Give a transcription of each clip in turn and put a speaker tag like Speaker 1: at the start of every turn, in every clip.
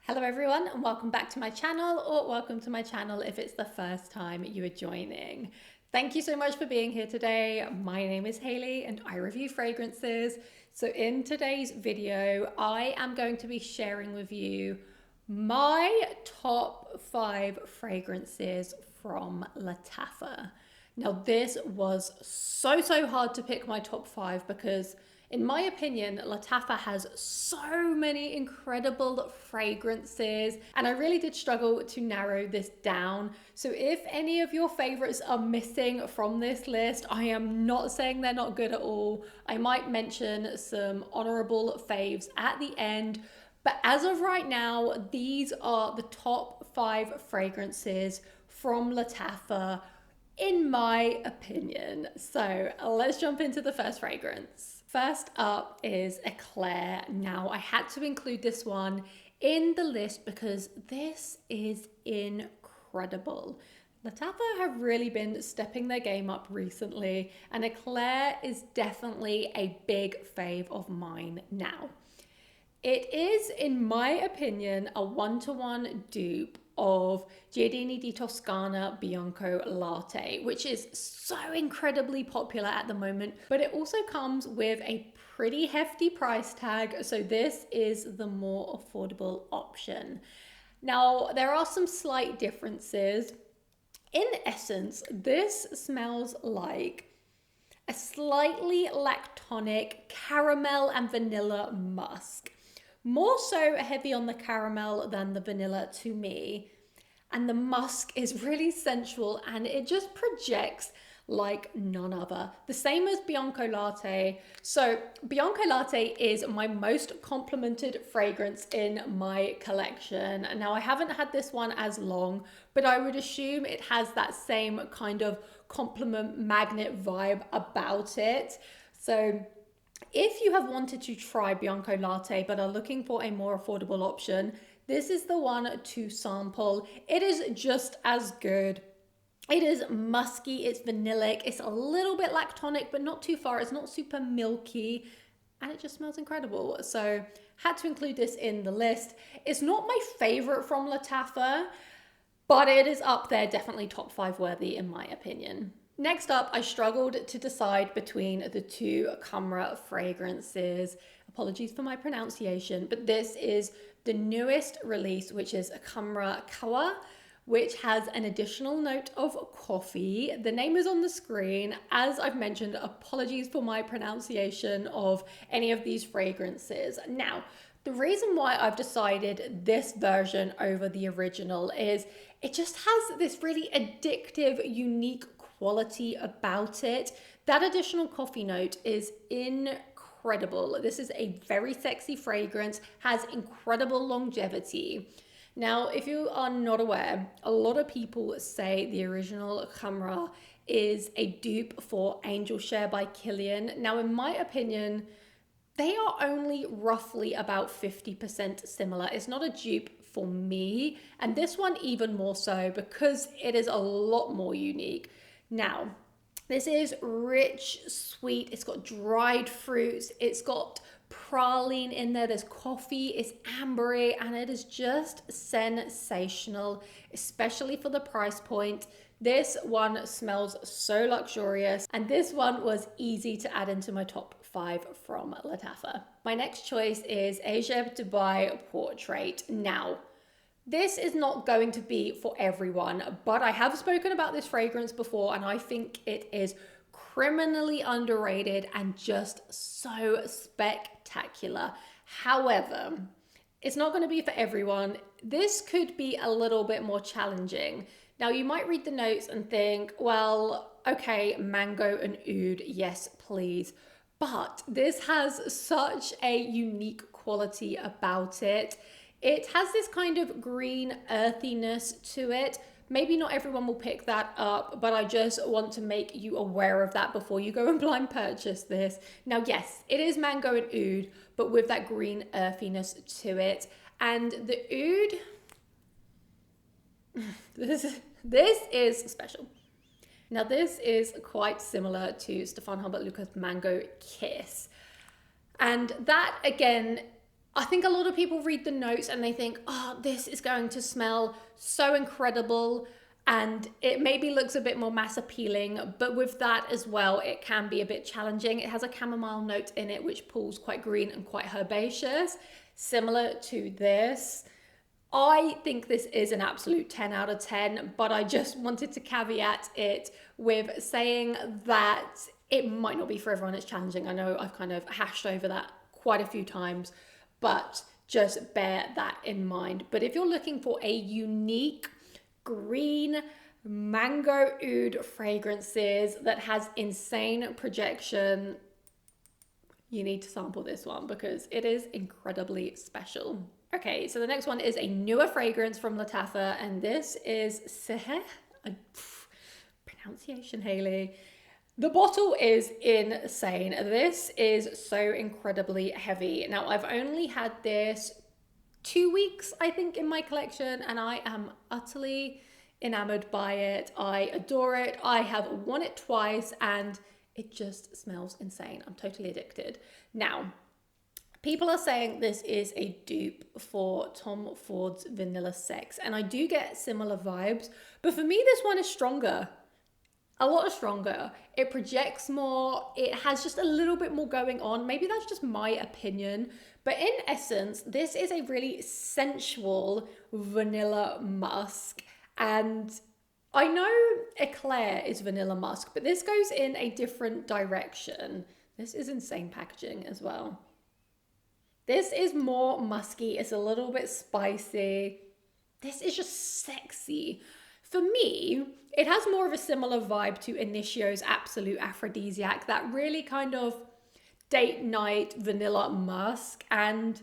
Speaker 1: Hello everyone and welcome back to my channel, or welcome to my channel if it's the first time you are joining. Thank you so much for being here today. My name is Hayley and I review fragrances. So in today's video, I am going to be sharing with you my top 5 fragrances from Lattafa. Now this was so hard to pick my top 5 because in my opinion, Lattafa has so many incredible fragrances, and I really did struggle to narrow this down. So if any of your favorites are missing from this list, I am not saying they're not good at all. I might mention some honorable faves at the end, but as of right now, these are the top 5 fragrances from Lattafa, in my opinion. So let's jump into the first fragrance. First up is Eclaire. Now, I had to include this one in the list because this is incredible. Lattafa have really been stepping their game up recently, and Eclaire is definitely a big fave of mine now. It is, in my opinion, a one-to-one dupe of Giardini di Toscana Bianco Latte, which is so incredibly popular at the moment, but it also comes with a pretty hefty price tag, so this is the more affordable option. Now, there are some slight differences. In essence, this smells like a slightly lactonic caramel and vanilla musk. More so heavy on the caramel than the vanilla to me. And the musk is really sensual and it just projects like none other. The same as Bianco Latte. So Bianco Latte is my most complimented fragrance in my collection. Now I haven't had this one as long, but I would assume it has that same kind of compliment magnet vibe about it. So if you have wanted to try Bianco Latte but are looking for a more affordable option, this is the one to sample. It is just as good. It is musky, it's vanillic, it's a little bit lactonic but not too far, it's not super milky, and it just smells incredible. So had to include this in the list. It's not my favorite from Lattafa, but it is up there, definitely top 5 worthy in my opinion. Next up, I struggled to decide between the two Khamrah fragrances. Apologies for my pronunciation, but this is the newest release, which is a Khamrah Qahwa, which has an additional note of coffee. The name is on the screen. As I've mentioned, apologies for my pronunciation of any of these fragrances. Now, the reason why I've decided this version over the original is it just has this really addictive, unique quality about it. That additional coffee note is incredible. This is a very sexy fragrance, has incredible longevity. Now, if you are not aware, a lot of people say the original Khamrah is a dupe for Angel Share by Kilian. Now, in my opinion, they are only roughly about 50% similar. It's not a dupe for me, and this one even more so because it is a lot more unique. Now, this is rich, sweet, it's got dried fruits, it's got praline in there, there's coffee, it's ambery, and it is just sensational, especially for the price point. This one smells so luxurious, and this one was easy to add into my top 5 from Lattafa. My next choice is Ajayeb Dubai Portrait. Now, this is not going to be for everyone, but I have spoken about this fragrance before and I think it is criminally underrated and just so spectacular. However, it's not going to be for everyone. This could be a little bit more challenging. Now, you might read the notes and think, well, okay, mango and oud, yes, please. But this has such a unique quality about it. It has this kind of green earthiness to it. Maybe not everyone will pick that up, but I just want to make you aware of that before you go and blind purchase this. Now, yes, it is mango and oud, but with that green earthiness to it. And the oud, this is special. Now, this is quite similar to Stefan Hubert Lucas Mango Kiss. And that, again, I think a lot of people read the notes and they think, oh, this is going to smell so incredible. And it maybe looks a bit more mass appealing, but with that as well, it can be a bit challenging. It has a chamomile note in it, which pulls quite green and quite herbaceous, similar to this. I think this is an absolute 10 out of 10, but I just wanted to caveat it with saying that it might not be for everyone. It's challenging. I know I've kind of hashed over that quite a few times, but just bear that in mind. But if you're looking for a unique green mango oud fragrances that has insane projection, you need to sample this one because it is incredibly special. Okay, so the next one is a newer fragrance from Lattafa, and this is Sehr. Pronunciation, Hayley. The bottle is insane. This is so incredibly heavy. Now, I've only had this 2 weeks, I think, in my collection, and I am utterly enamored by it. I adore it. I have worn it twice, and it just smells insane. I'm totally addicted. Now, people are saying this is a dupe for Tom Ford's Vanilla Sex, and I do get similar vibes, but for me, this one is stronger. A lot stronger. It projects more. It has just a little bit more going on. Maybe that's just my opinion, but in essence, this is a really sensual vanilla musk, and I know Eclaire is vanilla musk, but this goes in a different direction. This is insane packaging as well. This is more musky. It's a little bit spicy. This is just sexy. For me, it has more of a similar vibe to Initio's Absolute Aphrodisiac, that really kind of date night vanilla musk. And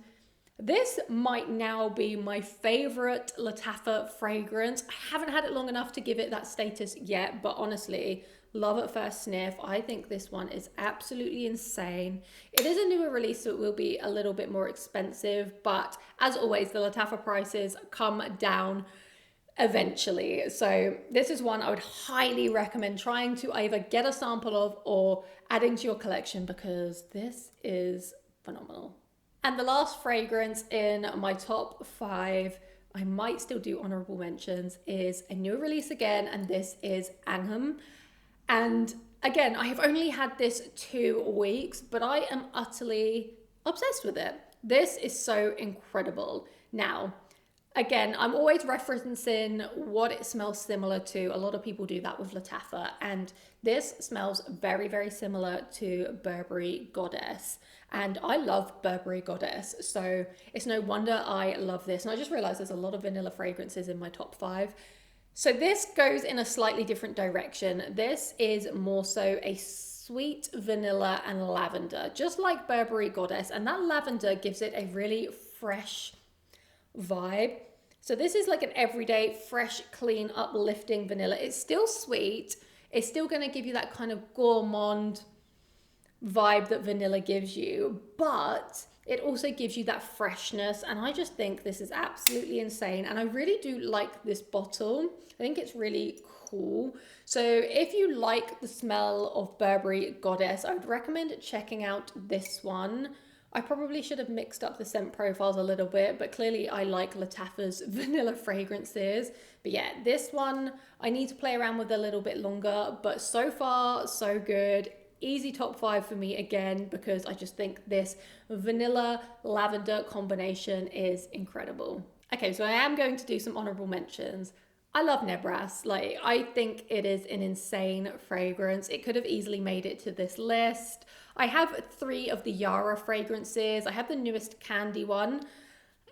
Speaker 1: this might now be my favorite Lattafa fragrance. I haven't had it long enough to give it that status yet, but honestly, love at first sniff. I think this one is absolutely insane. It is a newer release, so it will be a little bit more expensive, but as always, the Lattafa prices come down eventually. So this is one I would highly recommend trying to either get a sample of or adding to your collection, because this is phenomenal. And the last fragrance in my top 5, I might still do honorable mentions, is a new release again, and this is Angham. And again, I have only had this 2 weeks, but I am utterly obsessed with it. This is so incredible. Now, again, I'm always referencing what it smells similar to. A lot of people do that with Lattafa, and this smells very, very similar to Burberry Goddess. And I love Burberry Goddess, so it's no wonder I love this. And I just realized there's a lot of vanilla fragrances in my top 5. So this goes in a slightly different direction. This is more so a sweet vanilla and lavender, just like Burberry Goddess, and that lavender gives it a really fresh vibe. So this is like an everyday, fresh, clean, uplifting vanilla. It's still sweet. It's still going to give you that kind of gourmand vibe that vanilla gives you, but it also gives you that freshness. And I just think this is absolutely insane. And I really do like this bottle. I think it's really cool. So if you like the smell of Burberry Goddess, I would recommend checking out this one. I probably should have mixed up the scent profiles a little bit, but clearly I like Lattafa's vanilla fragrances. But yeah, this one I need to play around with a little bit longer, but so far so good. Easy top 5 for me again, because I just think this vanilla lavender combination is incredible. Okay, so I am going to do some honorable mentions. I love Nebras. Like, I think it is an insane fragrance. It could have easily made it to this list. I have 3 of the Yara fragrances. I have the newest candy one,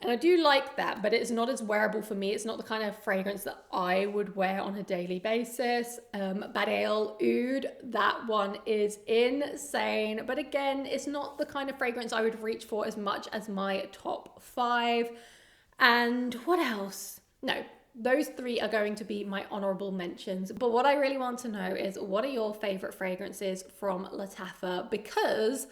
Speaker 1: and I do like that, but it's not as wearable for me. It's not the kind of fragrance that I would wear on a daily basis. Bad Ale Oud, that one is insane. But again, it's not the kind of fragrance I would reach for as much as my top 5. And what else? No, those 3 are going to be my honorable mentions. But what I really want to know is, what are your favorite fragrances from Lattafa? Because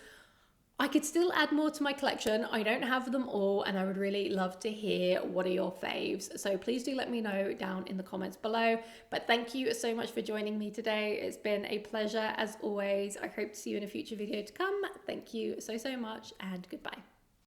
Speaker 1: I could still add more to my collection. I don't have them all, and I would really love to hear what are your faves. So please do let me know down in the comments below. But thank you so much for joining me today. It's been a pleasure as always. I hope to see you in a future video to come. Thank you so, so much, and goodbye.